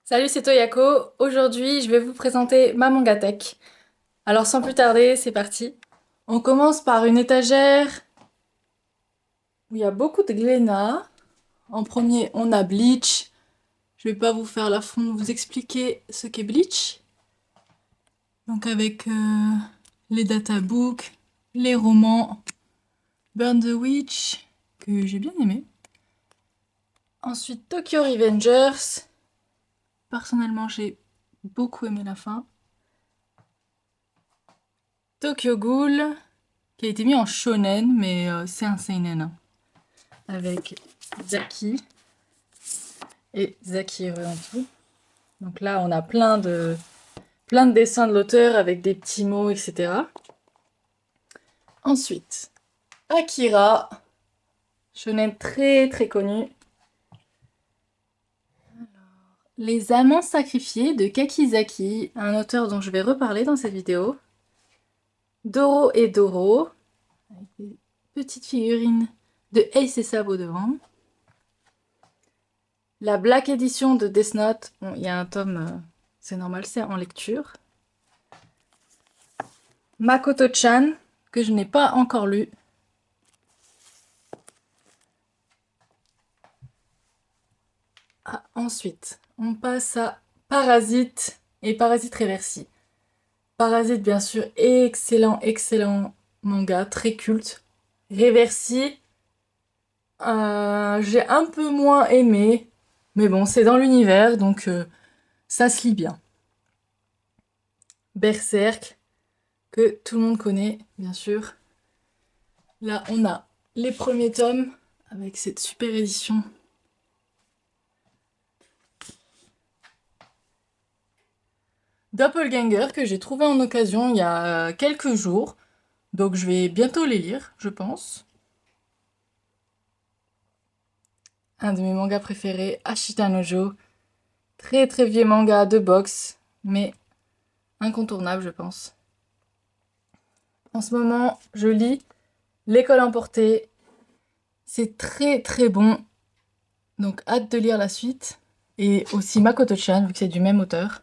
Salut, c'est Toyako. Aujourd'hui, je vais vous présenter ma Mangatech. Alors, sans plus tarder, c'est parti. On commence par une étagère où il y a beaucoup de Glénat. En premier, on a Bleach. Je vais pas vous faire l'affront de vous expliquer ce qu'est Bleach. Donc, avec les databooks, les romans, Burn the Witch, que j'ai bien aimé. Ensuite, Tokyo Revengers. Personnellement, j'ai beaucoup aimé la fin. Tokyo Ghoul, qui a été mis en shonen, mais c'est un seinen, hein, avec Zaki et Zaki heureux en tout. Donc là, on a plein de dessins de l'auteur avec des petits mots, etc. Ensuite, Akira, shonen très très connu. Les amants sacrifiés de Kakizaki, un auteur dont je vais reparler dans cette vidéo. Doro et Doro, avec des petites figurines de Ace et Sabo devant. La Black Edition de Death Note, bon, il y a un tome, c'est normal, c'est en lecture. Makoto-chan, que je n'ai pas encore lu. Ah, ensuite, on passe à Parasite et Parasite Reversi. Parasite, bien sûr, excellent, excellent manga, très culte. Reversi, j'ai un peu moins aimé, mais bon, c'est dans l'univers, donc ça se lit bien. Berserk, que tout le monde connaît, bien sûr. Là, on a les premiers tomes avec cette super édition. Doppelganger que j'ai trouvé en occasion il y a quelques jours. Donc je vais bientôt les lire, je pense. Un de mes mangas préférés, Ashita no Jo. Très très vieux manga de boxe, mais incontournable, je pense. En ce moment, je lis L'école emportée. C'est très très bon. Donc hâte de lire la suite. Et aussi Makoto-chan, vu que c'est du même auteur.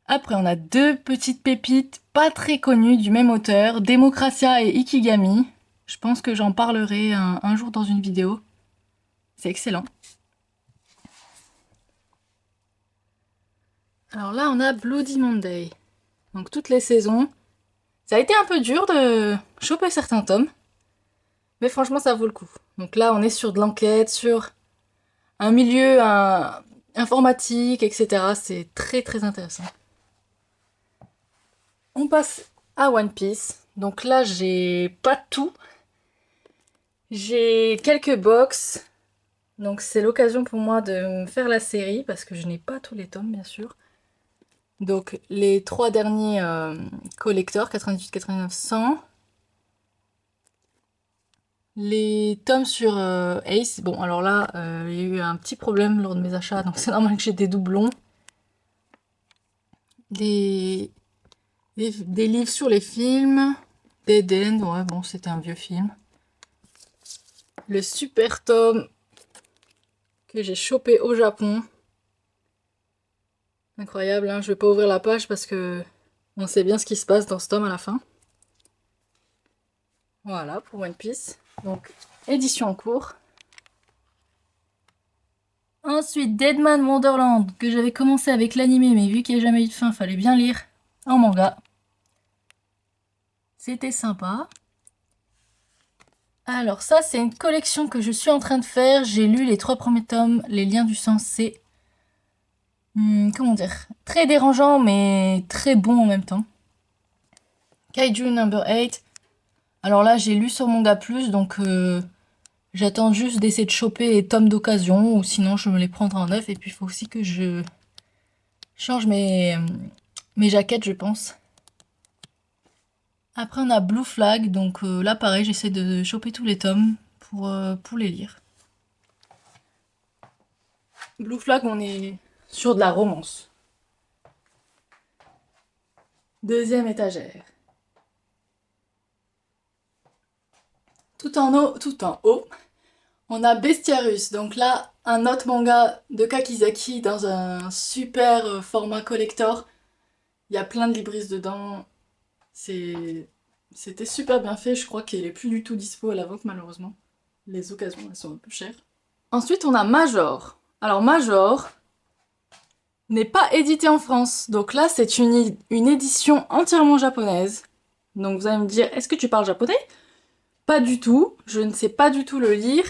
Après, on a deux petites pépites pas très connues du même auteur, Démocratia et Ikigami. Je pense que j'en parlerai un jour dans une vidéo. C'est excellent. Alors là, on a Bloody Monday. Donc toutes les saisons. Ça a été un peu dur de choper certains tomes, mais franchement, ça vaut le coup. Donc là, on est sur de l'enquête, sur un milieu informatique, etc. C'est très très intéressant. On passe à One Piece. Donc là, j'ai pas tout. J'ai quelques box. Donc c'est l'occasion pour moi de me faire la série parce que je n'ai pas tous les tomes, bien sûr. Donc les trois derniers collectors, 98, 89, 100. Les tomes sur Ace, bon alors là, il y a eu un petit problème lors de mes achats, donc c'est normal que j'ai des doublons. Des, des livres sur les films. Dead End, ouais bon c'était un vieux film. Le super tome que j'ai chopé au Japon. Incroyable, hein, je vais pas ouvrir la page parce que on sait bien ce qui se passe dans ce tome à la fin. Voilà pour One Piece. Donc, édition en cours. Ensuite, Deadman Wonderland, que j'avais commencé avec l'animé, mais vu qu'il n'y a jamais eu de fin, fallait bien lire en manga. C'était sympa. Alors ça, c'est une collection que je suis en train de faire. J'ai lu les trois premiers tomes, Les Liens du Sang. C'est, comment dire, très dérangeant, mais très bon en même temps. Kaiju Number 8. Alors là, j'ai lu sur Manga Plus, donc j'attends juste d'essayer de choper les tomes d'occasion, ou sinon je me les prendrai en neuf. Et puis il faut aussi que je change mes jaquettes, je pense. Après, on a Blue Flag, donc là, pareil, j'essaie de choper tous les tomes pour les lire. Blue Flag, on est sur de la romance. Deuxième étagère. Tout en haut, On a Bestiarus, donc là, un autre manga de Kakizaki dans un super format collector. Il y a plein de libris dedans. C'est... C'était super bien fait, je crois qu'il est plus du tout dispo à la vente malheureusement. Les occasions, elles sont un peu chères. Ensuite, on a Major. Alors Major n'est pas édité en France, donc là, c'est une édition entièrement japonaise. Donc vous allez me dire, est-ce que tu parles japonais? Pas du tout, je ne sais pas du tout le lire.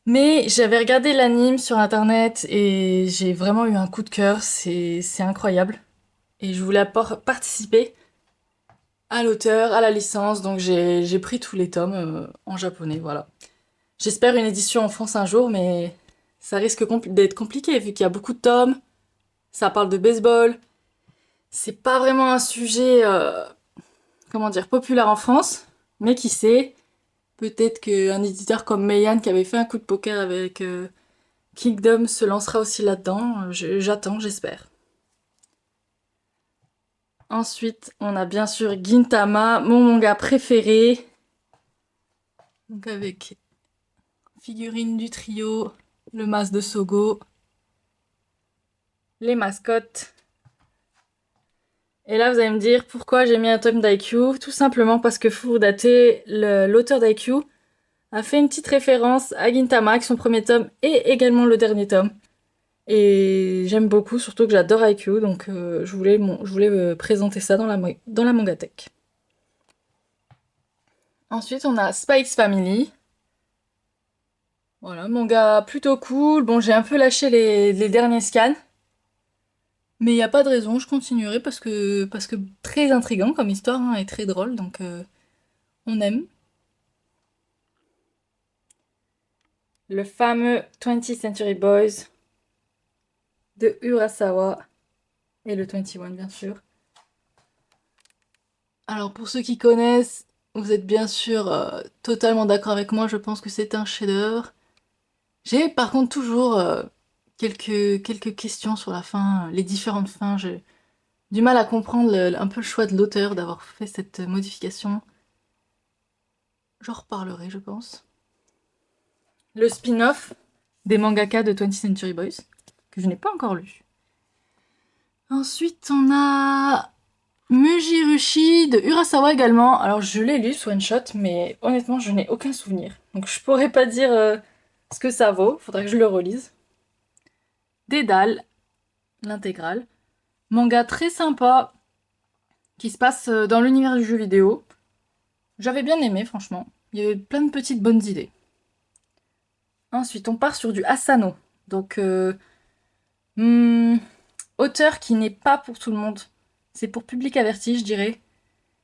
Mais j'avais regardé l'anime sur internet et j'ai vraiment eu un coup de cœur, c'est incroyable. Et je voulais participer à l'auteur, à la licence, donc j'ai pris tous les tomes en japonais, voilà. J'espère une édition en France un jour, mais ça risque d'être compliqué vu qu'il y a beaucoup de tomes, ça parle de baseball, c'est pas vraiment un sujet, comment dire, populaire en France, mais qui sait, peut-être qu'un éditeur comme Meian qui avait fait un coup de poker avec Kingdom se lancera aussi là-dedans, j'attends, j'espère. Ensuite, on a bien sûr Gintama, mon manga préféré. Donc avec figurines du trio, le masque de Sogo, les mascottes. Et là, vous allez me dire pourquoi j'ai mis un tome d'IQ. Tout simplement parce que Furudate, l'auteur d'IQ, a fait une petite référence à Gintama, avec son premier tome et également le dernier tome. Et j'aime beaucoup, surtout que j'adore IQ, donc je voulais présenter ça dans la Mangatech. Ensuite, on a Spy X Family. Voilà, manga plutôt cool. Bon, j'ai un peu lâché les derniers scans. Mais il n'y a pas de raison, je continuerai parce que très intriguant comme histoire hein, et très drôle, donc on aime. Le fameux 20th Century Boys de Urasawa et le 21 bien sûr. Alors pour ceux qui connaissent, vous êtes bien sûr totalement d'accord avec moi, je pense que c'est un chef-d'œuvre. J'ai par contre toujours quelques questions sur la fin, les différentes fins. J'ai du mal à comprendre un peu le choix de l'auteur d'avoir fait cette modification. J'en reparlerai, je pense. Le spin-off des mangaka de 20th Century Boys, que je n'ai pas encore lu. Ensuite, on a Mujirushi de Urasawa également. Alors, je l'ai lu ce one-shot, mais honnêtement, je n'ai aucun souvenir. Donc, je pourrais pas dire ce que ça vaut. Faudrait que je le relise. Dédale, l'intégrale. Manga très sympa qui se passe dans l'univers du jeu vidéo. J'avais bien aimé, franchement. Il y avait plein de petites bonnes idées. Ensuite, on part sur du Asano. Donc, hmm, auteur qui n'est pas pour tout le monde. C'est pour public averti, je dirais.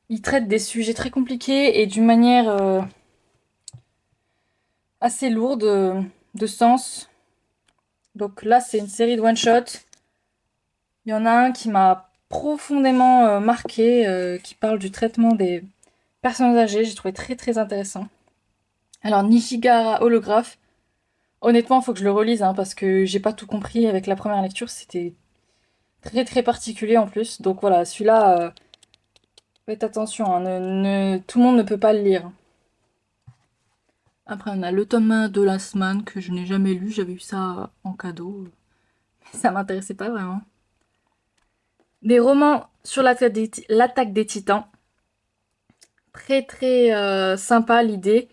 Il traite des sujets très compliqués et d'une manière assez lourde de sens. Donc là, c'est une série de one-shot. Il y en a un qui m'a profondément marqué, qui parle du traitement des personnes âgées. J'ai trouvé très très intéressant. Alors, Nishigahara Holographe. Honnêtement, il faut que je le relise hein, parce que j'ai pas tout compris avec la première lecture. C'était très très particulier en plus. Donc voilà, celui-là, faites attention, hein, tout le monde ne peut pas le lire. Après, on a le tome 1 de Last Man que je n'ai jamais lu. J'avais eu ça en cadeau. Ça m'intéressait pas vraiment. Des romans sur l'attaque des titans. Très très sympa l'idée.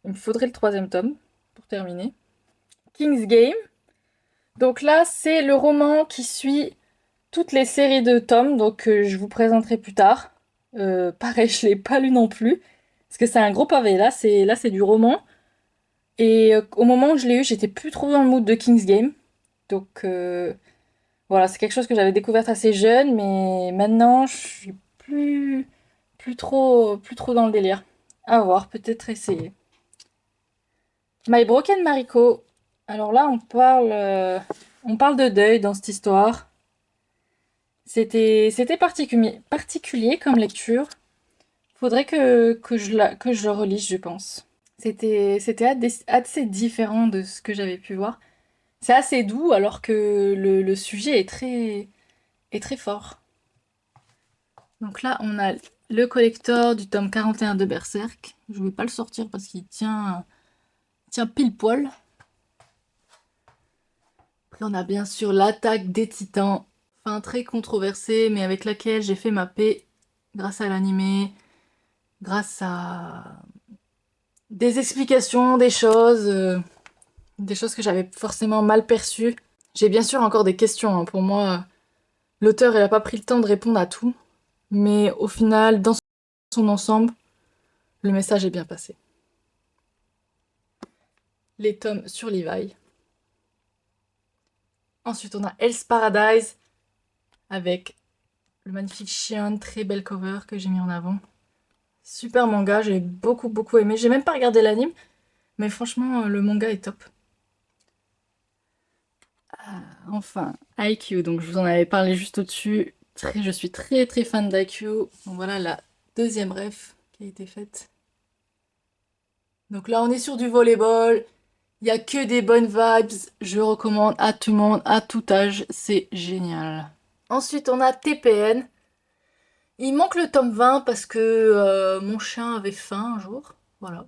Il me faudrait le troisième tome pour terminer. King's Game. Donc là, c'est le roman qui suit toutes les séries de tomes, donc je vous présenterai plus tard. Pareil, je l'ai pas lu non plus, parce que c'est un gros pavé. Là, c'est du roman. Et au moment où je l'ai eu, j'étais plus trop dans le mood de King's Game. Donc voilà, c'est quelque chose que j'avais découvert assez jeune, mais maintenant je suis plus trop dans le délire. À voir, peut-être essayer. My Broken Mariko. Alors là, on parle de deuil dans cette histoire. C'était particulier comme lecture. Faudrait que je le relise, je pense. C'était assez différent de ce que j'avais pu voir. C'est assez doux alors que le sujet est très fort. Donc là, on a le collector du tome 41 de Berserk. Je ne vais pas le sortir parce qu'il tient pile poil. Après, on a bien sûr l'attaque des Titans. Fin très controversée, mais avec laquelle j'ai fait ma paix grâce à l'animé, grâce à des explications, des choses que j'avais forcément mal perçues. J'ai bien sûr encore des questions, hein. Pour moi, l'auteur, il a pas pris le temps de répondre à tout. Mais au final, dans son ensemble, le message est bien passé. Les tomes sur Levi. Ensuite, on a Hell's Paradise avec le magnifique chien, très belle cover que j'ai mis en avant. Super manga, j'ai beaucoup aimé. J'ai même pas regardé l'anime, mais franchement, le manga est top. Enfin, IQ, donc je vous en avais parlé juste au-dessus. Je suis très fan d'IQ. Donc voilà la deuxième ref qui a été faite. Donc là, on est sur du volleyball. Il n'y a que des bonnes vibes. Je recommande à tout le monde, à tout âge. C'est génial. Ensuite, on a TPN. Il manque le tome 20 parce que mon chien avait faim un jour. Voilà.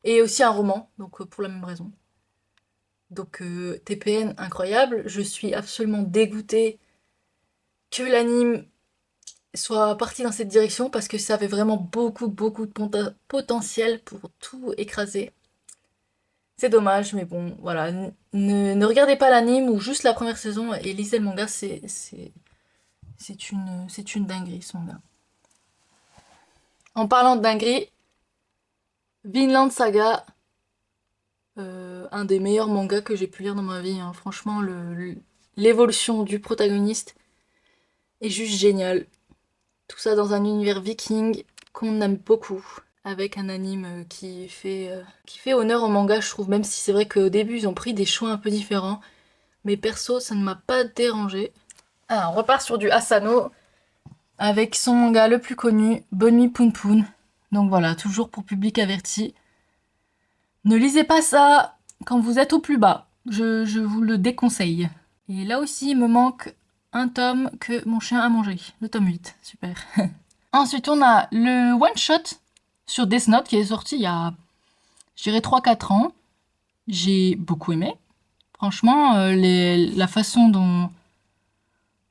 Et aussi un roman, donc pour la même raison. Donc TPN, incroyable. Je suis absolument dégoûtée que l'anime soit parti dans cette direction parce que ça avait vraiment beaucoup de potentiel pour tout écraser. C'est dommage, mais bon, voilà. Ne regardez pas l'anime ou juste la première saison et lisez le manga, c'est une dinguerie ce manga. En parlant de dinguerie, Vinland Saga, un des meilleurs mangas que j'ai pu lire dans ma vie, hein. Franchement, l'évolution du protagoniste est juste géniale. Tout ça dans un univers viking qu'on aime beaucoup, avec un anime qui fait honneur au manga, je trouve, même si c'est vrai qu'au début ils ont pris des choix un peu différents. Mais perso, ça ne m'a pas dérangé. Ah, on repart sur du Asano, avec son manga le plus connu, Bonmi Poon Poon. Donc voilà, toujours pour public averti. Ne lisez pas ça quand vous êtes au plus bas. Je vous le déconseille. Et là aussi, il me manque un tome que mon chien a mangé. Le tome 8. Super. Ensuite, on a le one-shot sur Death Note qui est sorti il y a, je dirais, 3-4 ans. J'ai beaucoup aimé. Franchement, la façon dont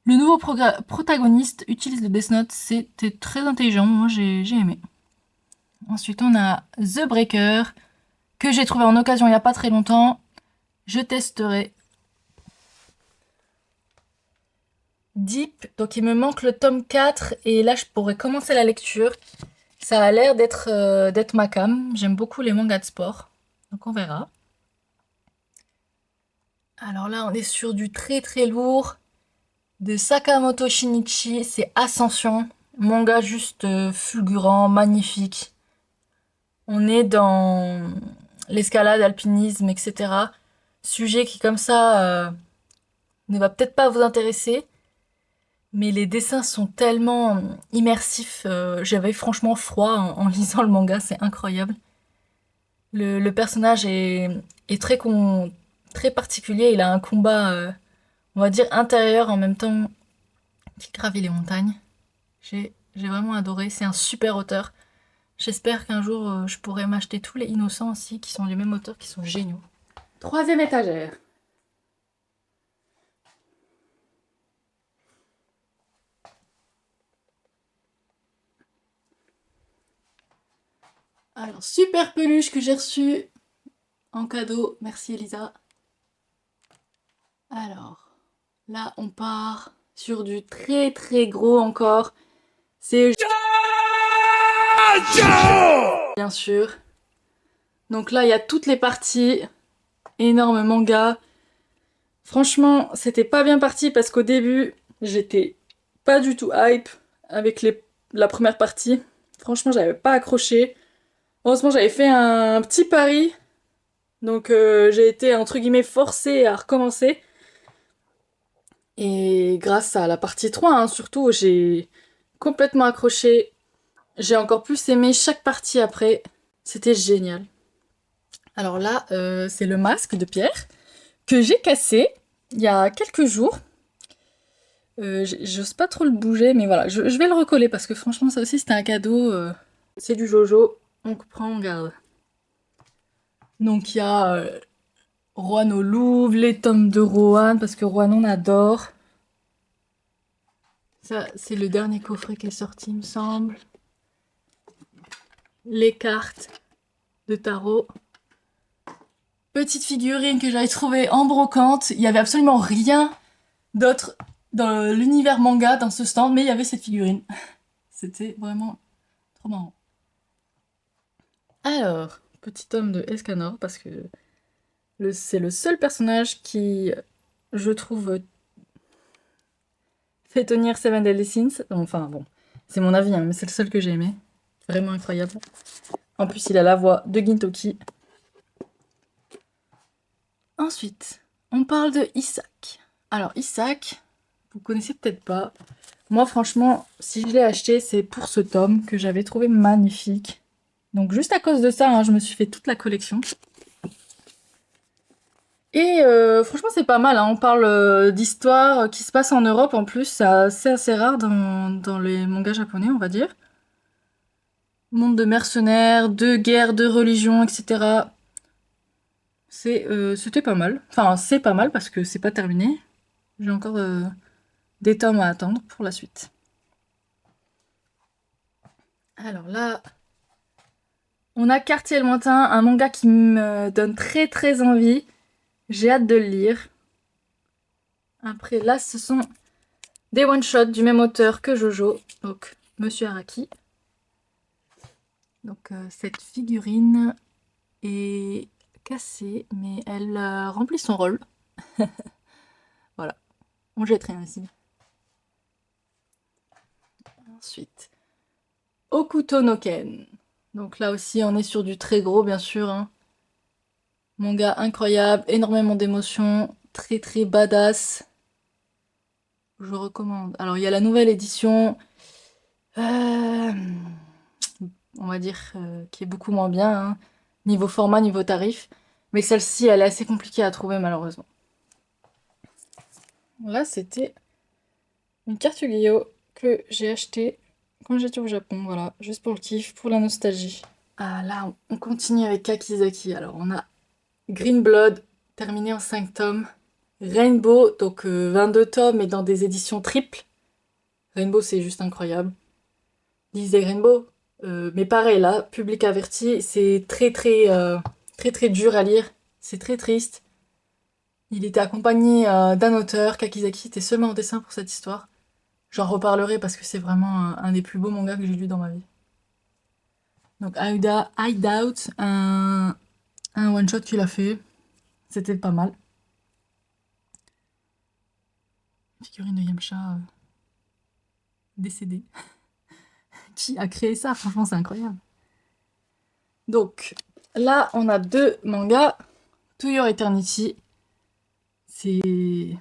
le nouveau protagoniste utilise le Death Note, c'était très intelligent. Moi, j'ai aimé. Ensuite, on a The Breaker, que j'ai trouvé en occasion il n'y a pas très longtemps. Je testerai. Deep, donc il me manque le tome 4 et là je pourrais commencer la lecture. Ça a l'air d'être ma came. J'aime beaucoup les mangas de sport, donc on verra. Alors là on est sur du très lourd de Sakamoto Shinichi, c'est Ascension. Manga juste fulgurant, magnifique. On est dans l'escalade, alpinisme, etc. Sujet qui comme ça ne va peut-être pas vous intéresser. Mais les dessins sont tellement immersifs, j'avais franchement froid en lisant le manga, c'est incroyable. Le personnage est très particulier, il a un combat, on va dire, intérieur en même temps qu'il gravit les montagnes. J'ai vraiment adoré, c'est un super auteur. J'espère qu'un jour je pourrai m'acheter tous les Innocents aussi, qui sont du même auteur, qui sont géniaux. Troisième étagère. Alors, super peluche que j'ai reçue en cadeau. Merci Elisa. Alors, là, on part sur du très gros encore. C'est bien sûr. Donc là, il y a toutes les parties. Énorme manga. Franchement, c'était pas bien parti parce qu'au début, j'étais pas du tout hype avec la première partie. Franchement, j'avais pas accroché. Heureusement, j'avais fait un petit pari. Donc j'ai été entre guillemets forcée à recommencer. Et grâce à la partie 3, hein, surtout, j'ai complètement accroché. J'ai encore plus aimé chaque partie après. C'était génial. Alors là, c'est le masque de Pierre que j'ai cassé il y a quelques jours. J'ose pas trop le bouger, mais voilà, je vais le recoller parce que franchement, ça aussi, c'était un cadeau. C'est du Jojo, donc prends en garde. Donc il y a Rohan au Louvre, les tomes de Rohan, parce que Rohan on adore. Ça, c'est le dernier coffret qui est sorti, il me semble. Les cartes de tarot. Petite figurine que j'avais trouvée en brocante. Il y avait absolument rien d'autre dans l'univers manga dans ce stand, mais il y avait cette figurine. C'était vraiment trop marrant. Alors, petit homme de Escanor, parce que c'est le seul personnage qui, je trouve, fait tenir Seven Deadly Sins. Enfin bon, c'est mon avis, hein, mais c'est le seul que j'ai aimé. Vraiment incroyable. En plus, il a la voix de Gintoki. Ensuite, on parle de Isaac. Alors, Isaac, vous connaissez peut-être pas. Moi, franchement, si je l'ai acheté, c'est pour ce tome que j'avais trouvé magnifique. Donc, juste à cause de ça, hein, je me suis fait toute la collection. Et franchement, c'est pas mal, hein. On parle d'histoires qui se passent en Europe en plus. C'est assez rare dans les mangas japonais, on va dire. Monde de mercenaires, de guerre, de religion, etc. C'était pas mal. Enfin, c'est pas mal parce que c'est pas terminé. J'ai encore des tomes à attendre pour la suite. Alors là, on a Quartier lointain, un manga qui me donne très très envie. J'ai hâte de le lire. Après, là, ce sont des one-shots du même auteur que Jojo, donc Monsieur Araki. Donc cette figurine est cassée, mais elle remplit son rôle. Voilà, on jette rien ici. Ensuite, Okuto no Ken. Donc là aussi, on est sur du très gros, bien sûr, hein. Manga incroyable, énormément d'émotions, très très badass. Je recommande. Alors, il y a la nouvelle édition, on va dire, qui est beaucoup moins bien, hein, niveau format, niveau tarif. Mais celle-ci, elle est assez compliquée à trouver, malheureusement. Là, c'était une carte Yu-Gi-Oh! Que j'ai achetée quand j'étais au Japon, voilà, juste pour le kiff, pour la nostalgie. Ah, là, on continue avec Kakizaki. Alors, on a Green Blood, terminé en 5 tomes. Rainbow, donc 22 tomes, mais dans des éditions triples. Rainbow, c'est juste incroyable. Lisez Rainbow. Mais pareil, là, public averti, c'est très très dur à lire. C'est très triste. Il était accompagné d'un auteur. Kakizaki était seulement en dessin pour cette histoire. J'en reparlerai parce que c'est vraiment un des plus beaux mangas que j'ai lu dans ma vie. Donc Hideout, un one-shot qu'il a fait. C'était pas mal. Figurine de Yamcha décédée. Qui a créé ça? Franchement, c'est incroyable. Donc, là, on a deux mangas. To Your Eternity. C'est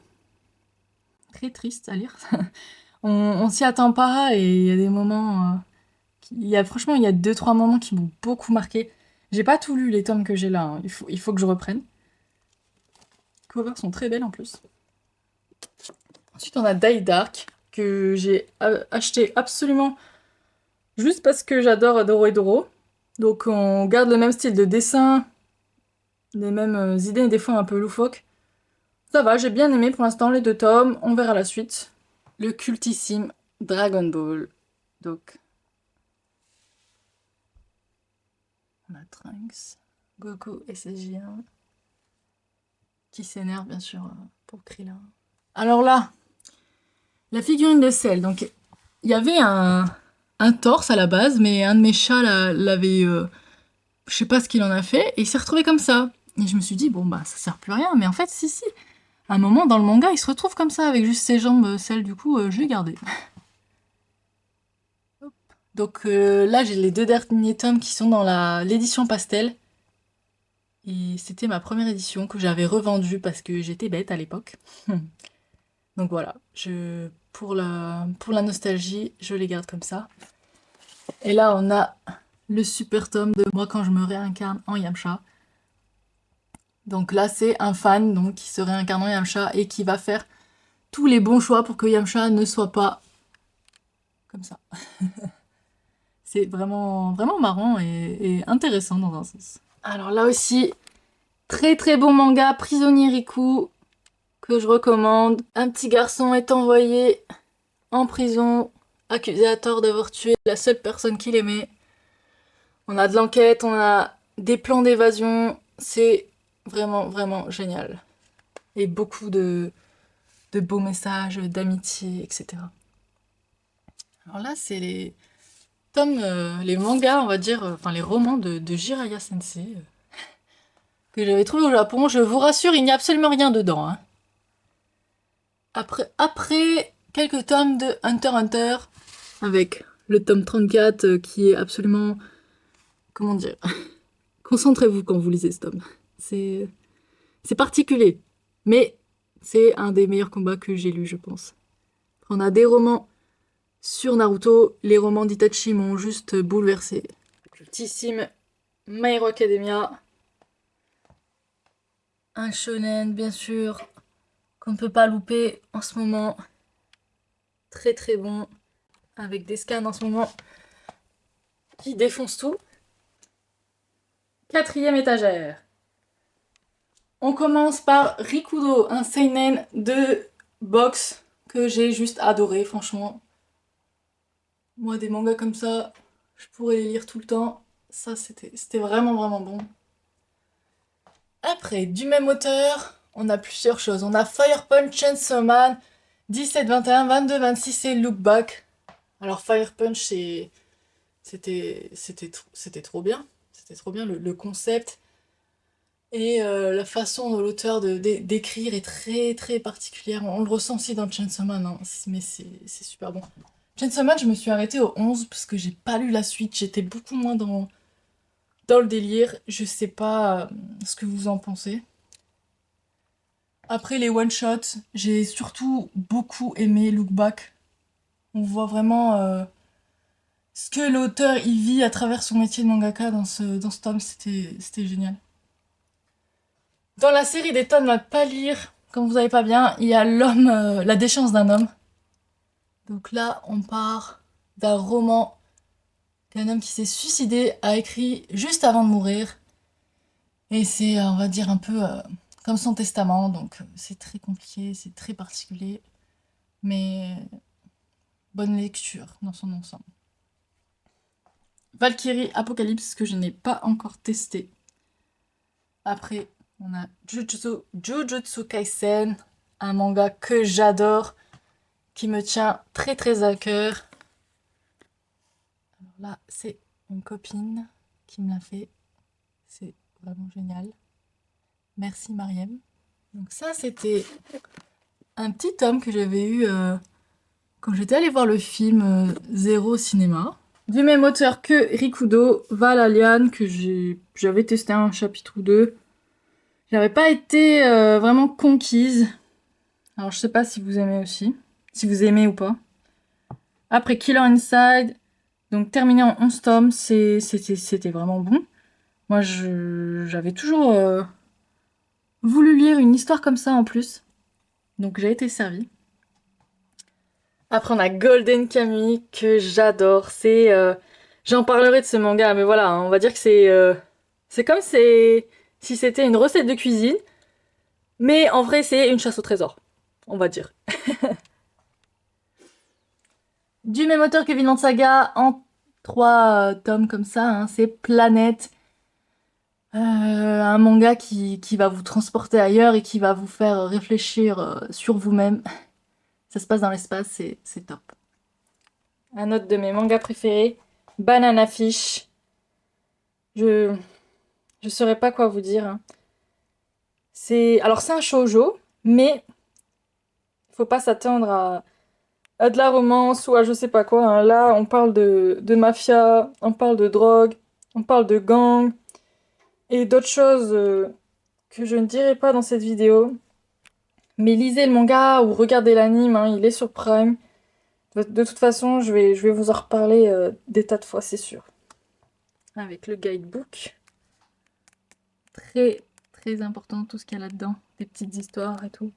très triste à lire. On s'y attend pas et il y a des moments... franchement, il y a 2-3 moments qui m'ont beaucoup marqué. J'ai pas tout lu les tomes que j'ai là, hein. Il faut que je reprenne. Les covers sont très belles en plus. Ensuite, on a Die Dark, que j'ai acheté absolument juste parce que j'adore Doro et Doro. Donc on garde le même style de dessin, les mêmes idées, des fois un peu loufoques. Ça va, j'ai bien aimé pour l'instant les 2 tomes, on verra la suite. Le cultissime Dragon Ball. Donc, on a Trunks, Goku et SSJ1, qui s'énerve bien sûr pour Krillin. Alors là, la figurine de Cell, donc il y avait un torse à la base, mais un de mes chats l'avait... je sais pas ce qu'il en a fait, et il s'est retrouvé comme ça. Et je me suis dit, bon bah ça sert plus à rien, mais en fait si si. À un moment dans le manga, il se retrouve comme ça, avec juste ses jambes, Cell, du coup, je l'ai gardé. Donc là, j'ai les 2 derniers tomes qui sont dans l'édition pastel. Et c'était ma première édition que j'avais revendue parce que j'étais bête à l'époque. Donc voilà, pour la nostalgie, je les garde comme ça. Et là, on a le super tome de moi quand je me réincarne en Yamcha. Donc là, c'est un fan donc, qui se réincarne en Yamcha et qui va faire tous les bons choix pour que Yamcha ne soit pas comme ça. C'est vraiment, vraiment marrant et intéressant dans un sens. Alors là aussi, Très très bon manga, Prisonnier Riku, que je recommande. Un petit garçon est envoyé en prison, accusé à tort d'avoir tué la seule personne qu'il aimait. On a de l'enquête, on a des plans d'évasion, c'est vraiment vraiment génial. Et beaucoup de beaux messages, d'amitié, etc. Alors là, c'est les tomes, les mangas, on va dire, enfin les romans de Jiraiya Sensei, que j'avais trouvé au Japon. Je vous rassure, il n'y a absolument rien dedans, hein. Après quelques tomes de Hunter x Hunter, avec le tome 34 qui est absolument... Comment dire? Concentrez-vous quand vous lisez ce tome. C'est c'est particulier, mais c'est un des meilleurs combats que j'ai lu, je pense. On a des romans sur Naruto, les romans d'Itachi m'ont juste bouleversé. Cultissime My Hero Academia. Un shonen, bien sûr, qu'on ne peut pas louper en ce moment. Très très bon. Avec des scans en ce moment qui défoncent tout. Quatrième étagère. On commence par Rikudo, un seinen de boxe que j'ai juste adoré, franchement. Moi, des mangas comme ça, je pourrais les lire tout le temps. Ça, c'était vraiment vraiment bon. Après, du même auteur, on a plusieurs choses. On a Fire Punch, Chainsaw Man, 17, 21, 22, 26 et Look Back. Alors Fire Punch, c'était trop bien. C'était trop bien le concept. Et la façon dont l'auteur d'écrire est très très particulière. On le ressent aussi dans Chainsaw Man, hein, mais c'est super bon. Chainsaw Man, je me suis arrêtée au 11 parce que j'ai pas lu la suite. J'étais beaucoup moins dans le délire. Je sais pas ce que vous en pensez. Après les one-shots, j'ai surtout beaucoup aimé Look Back. On voit vraiment ce que l'auteur y vit à travers son métier de mangaka dans ce tome, c'était génial. Dans la série des tomes à pas lire, quand vous n'avez pas bien, il y a l'homme, la déchéance d'un homme. Donc là, on part d'un roman qu'un homme qui s'est suicidé a écrit juste avant de mourir. Et c'est, on va dire, un peu comme son testament, donc c'est très compliqué, c'est très particulier. Mais bonne lecture dans son ensemble. Valkyrie Apocalypse que je n'ai pas encore testé. Après, on a Jujutsu Kaisen, un manga que j'adore, qui me tient très très à cœur. Alors là, c'est une copine qui me l'a fait. C'est vraiment génial. Merci Mariem. Donc ça, c'était un petit tome que j'avais eu quand j'étais allée voir le film Zéro au cinéma. Du même auteur que Rikudo, Valalian, que j'avais testé un chapitre ou deux. J'avais pas été vraiment conquise. Alors je sais pas si vous aimez aussi. Si vous aimez ou pas. Après Killer Inside, donc terminé en 11 tomes, c'était vraiment bon. Moi j'avais toujours voulu lire une histoire comme ça en plus. Donc j'ai été servie. Après on a Golden Kamuy que j'adore. J'en parlerai de ce manga, mais voilà, hein, on va dire que c'est comme si c'était une recette de cuisine. Mais en vrai, c'est une chasse au trésor, on va dire. Du même auteur que Vinland Saga, en 3 tomes comme ça, hein, c'est Planète. Un manga qui va vous transporter ailleurs et qui va vous faire réfléchir sur vous-même. Ça se passe dans l'espace, c'est top. Un autre de mes mangas préférés, Banana Fish. Je saurais pas quoi vous dire, hein. Alors c'est un shoujo, mais faut pas s'attendre à de la romance ou à je sais pas quoi, hein. Là, on parle de mafia, on parle de drogue, on parle de gang et d'autres choses que je ne dirai pas dans cette vidéo. Mais lisez le manga ou regardez l'anime, hein, il est sur Prime. De toute façon, je vais vous en reparler des tas de fois, c'est sûr. Avec le guidebook. Très, très important tout ce qu'il y a là-dedans. Des petites histoires et tout.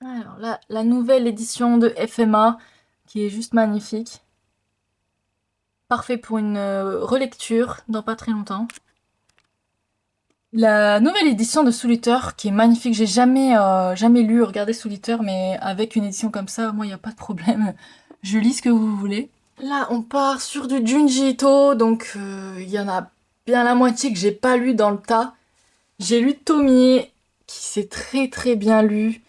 Alors là, la nouvelle édition de FMA, qui est juste magnifique. Parfait pour une relecture dans pas très longtemps. La nouvelle édition de Soul Eater qui est magnifique. J'ai jamais lu, regardé Soul Eater, mais avec une édition comme ça, moi, il n'y a pas de problème. Je lis ce que vous voulez. Là, on part sur du Junji Ito, donc il y en a bien la moitié que j'ai pas lu dans le tas. J'ai lu Tomie, qui s'est très très bien lu.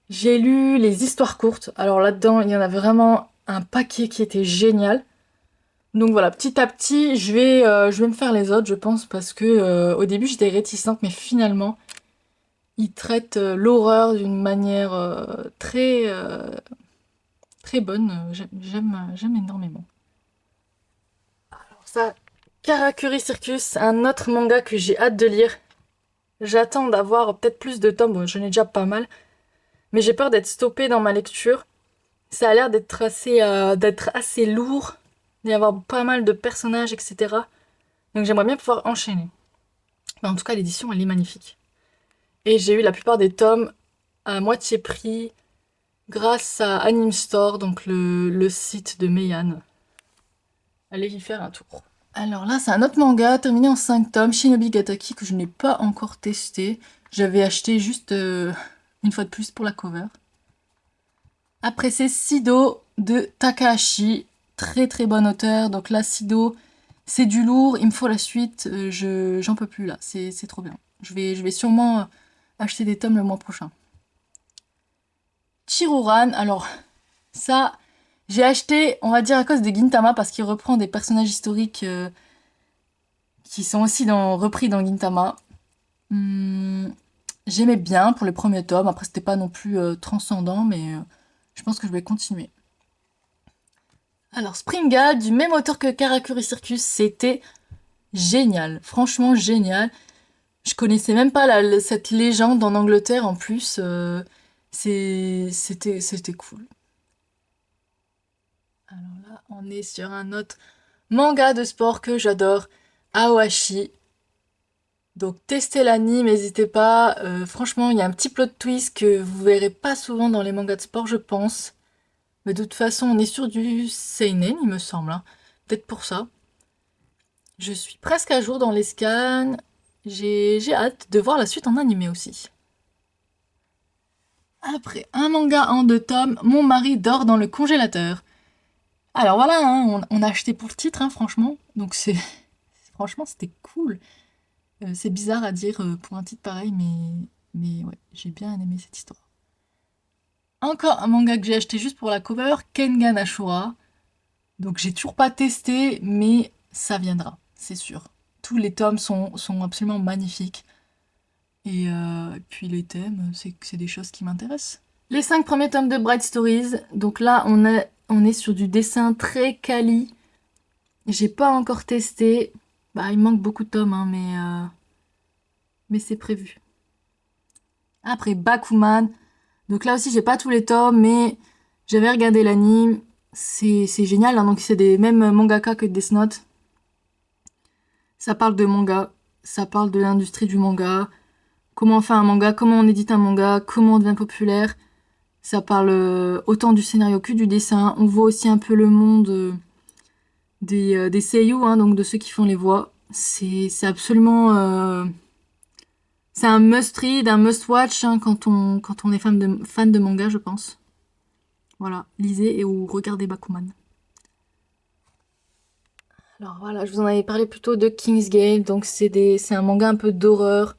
J'ai lu les histoires courtes. Alors là-dedans, il y en a vraiment un paquet qui était génial. Donc voilà, petit à petit, je vais me faire les autres, je pense, parce que au début j'étais réticente, mais finalement, ils traitent l'horreur d'une manière très bonne. J'aime énormément. Alors ça, Karakuri Circus, un autre manga que j'ai hâte de lire. J'attends d'avoir peut-être plus de tomes, bon, j'en ai déjà pas mal, mais j'ai peur d'être stoppée dans ma lecture. Ça a l'air d'être assez lourd, d'y avoir pas mal de personnages, etc. Donc j'aimerais bien pouvoir enchaîner. Mais en tout cas, l'édition, elle est magnifique. Et j'ai eu la plupart des tomes à moitié prix grâce à Anime Store, donc le site de Meian. Allez y faire un tour. Alors là, c'est un autre manga terminé en 5 tomes, Shinobi Gataki, que je n'ai pas encore testé. J'avais acheté juste une fois de plus pour la cover. Après, c'est Sido de Takahashi. Très très bon auteur. Donc là, Sido, c'est du lourd. Il me faut la suite. J'en peux plus là. C'est trop bien. Je vais sûrement acheter des tomes le mois prochain. Chiruran, alors ça, j'ai acheté, on va dire à cause de Gintama, parce qu'il reprend des personnages historiques qui sont aussi repris dans Gintama. J'aimais bien pour le premier tome, après c'était pas non plus transcendant, mais je pense que je vais continuer. Alors Springa, du même auteur que Karakuri Circus, c'était génial, franchement génial. Je connaissais même pas cette légende en Angleterre en plus, c'était cool. Alors là, on est sur un autre manga de sport que j'adore, Aoashi. Donc testez l'anime, n'hésitez pas. Franchement, il y a un petit plot twist que vous verrez pas souvent dans les mangas de sport, je pense. Mais de toute façon, on est sur du seinen, il me semble, hein. Peut-être pour ça. Je suis presque à jour dans les scans. J'ai hâte de voir la suite en animé aussi. Après, un manga en 2 tomes, Mon mari dort dans le congélateur. Alors voilà, hein, on a acheté pour le titre, hein, franchement. Donc franchement, c'était cool. C'est bizarre à dire pour un titre pareil, mais ouais, j'ai bien aimé cette histoire. Encore un manga que j'ai acheté juste pour la cover, Kengan Ashura. Donc j'ai toujours pas testé, mais ça viendra, c'est sûr. Tous les tomes sont absolument magnifiques. Et puis les thèmes, c'est des choses qui m'intéressent. Les 5 premiers tomes de Bright Stories. Donc là, on est sur du dessin très quali. J'ai pas encore testé. Bah, il manque beaucoup de tomes, hein, mais c'est prévu. Après Bakuman. Donc là aussi, j'ai pas tous les tomes, mais j'avais regardé l'anime. C'est génial, hein. Donc c'est des mêmes mangaka que Death Note. Ça parle de manga, ça parle de l'industrie du manga, comment on fait un manga, comment on édite un manga, comment on devient populaire. Ça parle autant du scénario que du dessin. On voit aussi un peu le monde des seiyuu, hein, donc de ceux qui font les voix. C'est absolument... c'est un must-read, un must-watch, hein, quand on est fan de manga, je pense. Voilà, lisez ou regardez Bakuman. Alors voilà, je vous en avais parlé plutôt de King's Gate, donc c'est un manga un peu d'horreur,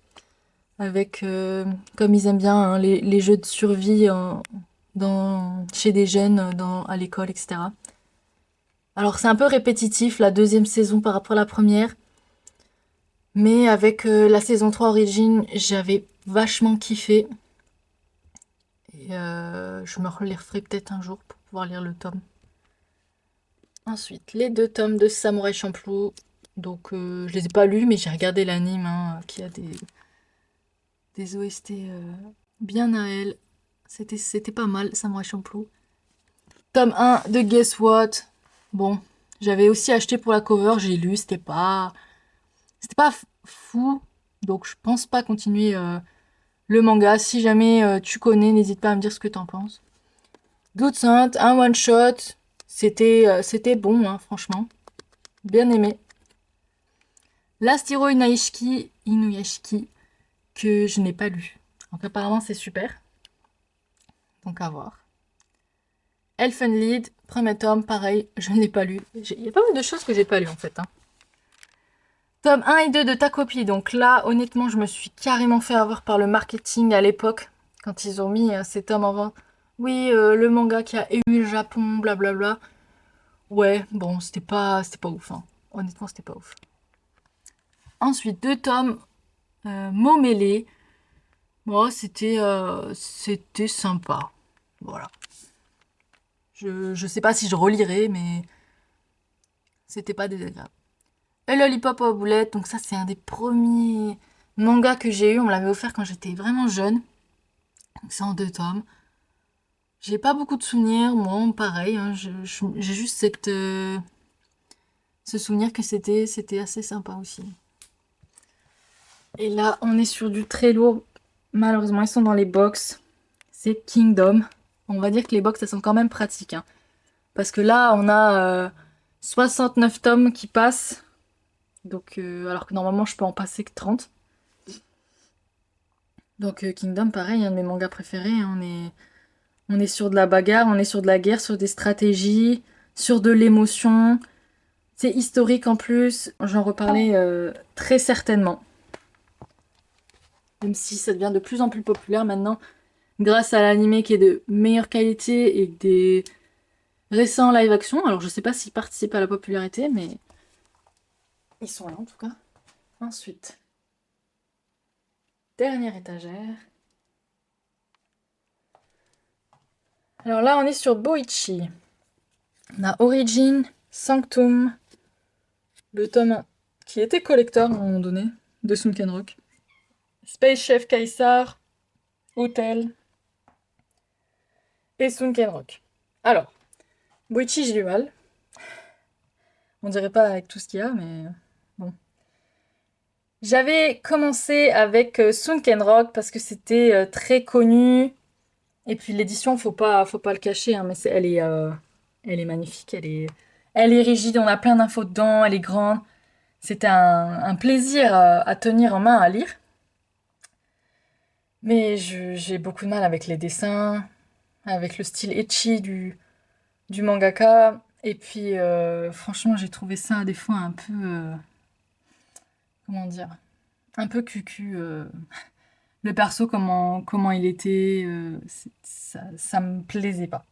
avec, comme ils aiment bien, hein, les jeux de survie chez des jeunes à l'école, etc. Alors c'est un peu répétitif, la deuxième saison par rapport à la première, mais avec la saison 3 Origin, j'avais vachement kiffé. Et je me les referai peut-être un jour pour pouvoir lire le tome. Ensuite, les 2 tomes de Samurai Champloo. Donc, je les ai pas lus, mais j'ai regardé l'anime, hein, qui a des OST bien à elle. C'était pas mal, Samurai Champloo. Tome 1 de Guess What. Bon, j'avais aussi acheté pour la cover, j'ai lu, c'était pas fou. Donc, je pense pas continuer le manga. Si jamais tu connais, n'hésite pas à me dire ce que t'en penses. Good Saint, un one shot. C'était bon, hein, franchement. Bien aimé. Last Hero Inaishiki, Inuyashiki que je n'ai pas lu. Donc apparemment c'est super. Donc à voir. Elfen Lied, premier tome, pareil, je ne l'ai pas lu. Il y a pas mal de choses que j'ai pas lues en fait. Tome 1 et 2 de ta copie. Donc là, honnêtement, je me suis carrément fait avoir par le marketing à l'époque, quand ils ont mis ces tomes en vente. Oui, le manga qui a ému le Japon, blablabla. Ouais, bon, c'était pas ouf. Hein. Honnêtement, c'était pas ouf. Ensuite, 2 tomes, mots mêlés. Bon, c'était sympa. Voilà. Je sais pas si je relirai, mais c'était pas désagréable. Et Lollipop aux boulettes, donc ça, c'est un des premiers mangas que j'ai eu. On me l'avait offert quand j'étais vraiment jeune. Donc c'est en 2 tomes. J'ai pas beaucoup de souvenirs, moi, pareil. Hein, j'ai juste ce souvenir que c'était assez sympa aussi. Et là, on est sur du très lourd. Malheureusement, ils sont dans les box. C'est Kingdom. On va dire que les box, elles sont quand même pratiques. Hein. Parce que là, on a 69 tomes qui passent. Donc, alors que normalement, je peux en passer que 30. Donc, Kingdom, pareil, un de mes mangas préférés. Hein, on est sur de la bagarre, on est sur de la guerre, sur des stratégies, sur de l'émotion. C'est historique en plus. J'en reparlais très certainement. Même si ça devient de plus en plus populaire maintenant, grâce à l'anime qui est de meilleure qualité et des récents live action. Alors je sais pas s'ils participent à la popularité, mais ils sont là en tout cas. Ensuite, dernière étagère. Alors là, on est sur Boichi. On a Origin, Sanctum, le tome 1, qui était collector à un moment donné, de Sunken Rock. Space Chef Caesar, Hotel et Sunken Rock. Alors, Boichi, j'ai du mal. On dirait pas avec tout ce qu'il y a, mais bon. J'avais commencé avec Sunken Rock parce que c'était très connu. Et puis l'édition, faut pas le cacher, hein, mais elle est magnifique, elle est rigide, on a plein d'infos dedans, elle est grande. C'était un plaisir à tenir en main à lire. Mais j'ai beaucoup de mal avec les dessins, avec le style ecchi du mangaka. Et puis, franchement, j'ai trouvé ça des fois un peu, comment dire, un peu cucu. Le perso, comment il était, ça me plaisait pas.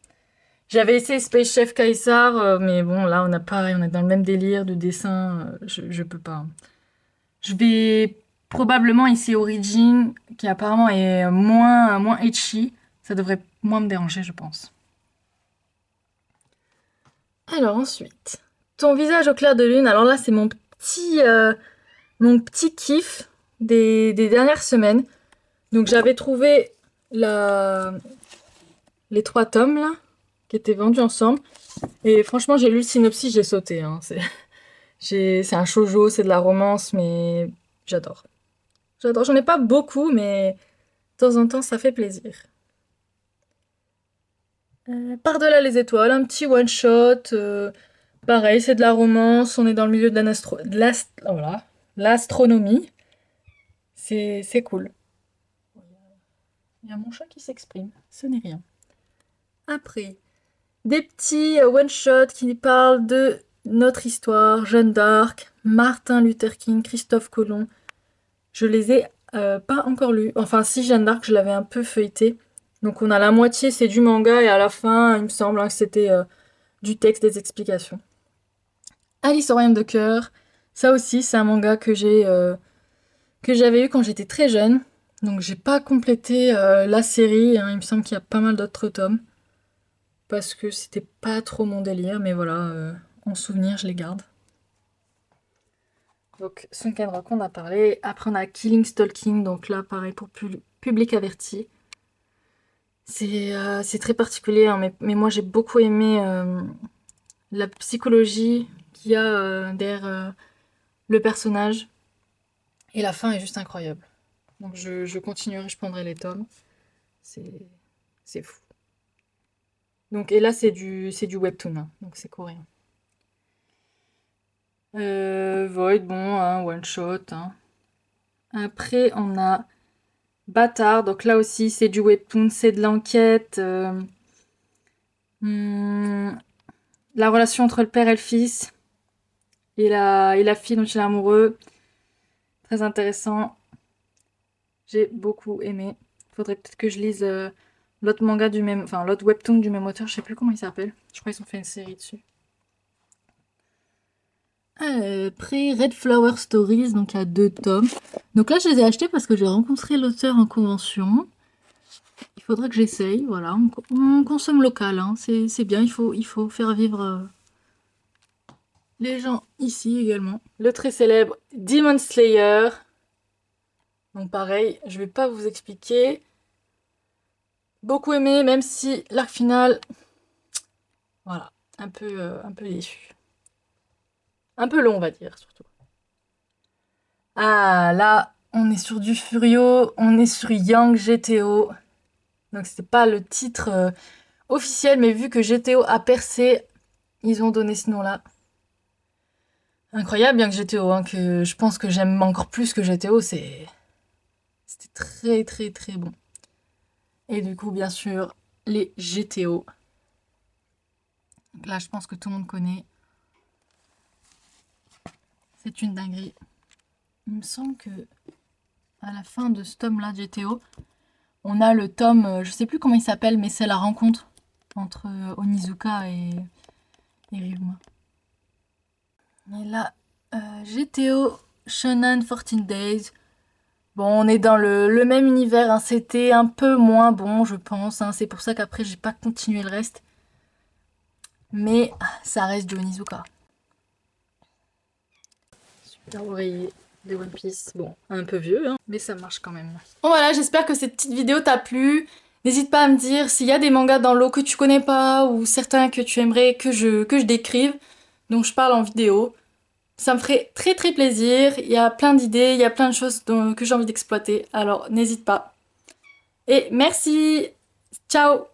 J'avais essayé Space Chef Caesar, mais bon, là, on est dans le même délire de dessin, je peux pas. Je vais probablement essayer Origin, qui apparemment est moins ecchi. Ça devrait moins me déranger, je pense. Alors ensuite, ton visage au clair de lune. Alors là, c'est mon petit kiff des dernières semaines. Donc j'avais trouvé les 3 tomes là, qui étaient vendus ensemble. Et franchement, j'ai lu le synopsis, j'ai sauté. Hein. C'est un shoujo, c'est de la romance, mais j'adore. J'adore. J'en ai pas beaucoup, mais de temps en temps, ça fait plaisir. Par-delà les étoiles, un petit one-shot. Pareil, c'est de la romance. On est dans le milieu de voilà, l'astronomie. C'est cool. Il y a mon chat qui s'exprime. Ce n'est rien. Après, des petits one-shots qui parlent de notre histoire, Jeanne d'Arc, Martin Luther King, Christophe Colomb. Je les ai pas encore lus. Enfin, si Jeanne d'Arc, je l'avais un peu feuilleté. Donc on a la moitié, c'est du manga, et à la fin, il me semble hein, que c'était du texte, des explications. Alice au royaume de cœur. Ça aussi, c'est un manga que j'avais eu quand j'étais très jeune. Donc j'ai pas complété la série. Hein. Il me semble qu'il y a pas mal d'autres tomes. Parce que c'était pas trop mon délire, mais voilà, en souvenir, je les garde. Donc, Sunken Rock, on a parlé. Après, on a Killing Stalking, donc là, pareil, pour public averti. C'est très particulier, hein, mais moi, j'ai beaucoup aimé la psychologie qu'il y a derrière le personnage. Et la fin est juste incroyable. Donc, je continuerai, je prendrai les tomes. C'est fou. Donc, et là, c'est du webtoon, hein, donc c'est coréen. Void, bon, hein, one shot. Hein. Après, on a Bâtard. Donc là aussi, c'est du webtoon, c'est de l'enquête. La relation entre le père et le fils. Et la fille dont il est amoureux. Très intéressant. J'ai beaucoup aimé. Faudrait peut-être que je lise l'autre manga du même... Enfin, l'autre webtoon du même auteur. Je sais plus comment il s'appelle. Je crois qu'ils ont fait une série dessus. Après Red Flower Stories, donc il y a 2 tomes. Donc là, je les ai achetés parce que j'ai rencontré l'auteur en convention. Il faudra que j'essaye, voilà. On consomme local, hein. C'est bien, il faut faire vivre les gens ici également. Le très célèbre Demon Slayer. Donc pareil, je vais pas vous expliquer. Beaucoup aimé, même si l'arc final, voilà, un peu déçu. Un peu long, on va dire, surtout. Ah, là, on est sur du Furio, on est sur Young GTO. Donc c'est pas le titre officiel, mais vu que GTO a percé, ils ont donné ce nom-là. Incroyable, bien que GTO, hein, que je pense que j'aime encore plus que GTO, c'était très très très bon. Et du coup, bien sûr, les GTO. Donc là, je pense que tout le monde connaît. C'est une dinguerie. Il me semble que à la fin de ce tome-là de GTO, on a le tome, je sais plus comment il s'appelle, mais c'est la rencontre entre Onizuka et Ryuma. Et là, GTO Shonen 14 Days. Bon, on est dans le même univers, hein. C'était un peu moins bon, je pense, hein. C'est pour ça qu'après, j'ai pas continué le reste. Mais ça reste du Onizuka. Super oreiller de One Piece. Bon, un peu vieux, hein, mais ça marche quand même. Bon voilà, j'espère que cette petite vidéo t'a plu. N'hésite pas à me dire s'il y a des mangas dans l'eau que tu connais pas ou certains que tu aimerais que je décrive. Donc je parle en vidéo. Ça me ferait très très plaisir. Il y a plein d'idées, il y a plein de choses que j'ai envie d'exploiter. Alors n'hésite pas. Et merci. Ciao.